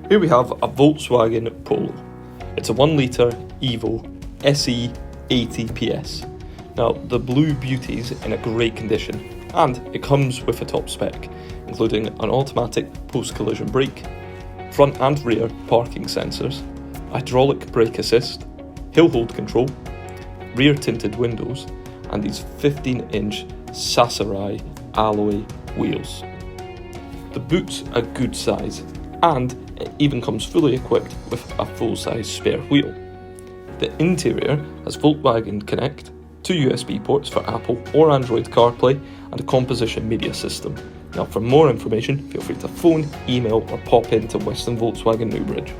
Here we have a Volkswagen Polo. It's a 1 litre Evo SE 80 PS. Now, the Blue Beauty's in a great condition, and it comes with a top spec, including an automatic post-collision brake, front and rear parking sensors, hydraulic brake assist, hill hold control, rear tinted windows, and these 15-inch Sassari alloy wheels. The boot's a good size, and it even comes fully equipped with a full-size spare wheel. The interior has Volkswagen Connect, 2 USB ports for Apple or Android CarPlay, and a composition media system. Now, for more information, feel free to phone, email, or pop into Western Volkswagen Newbridge.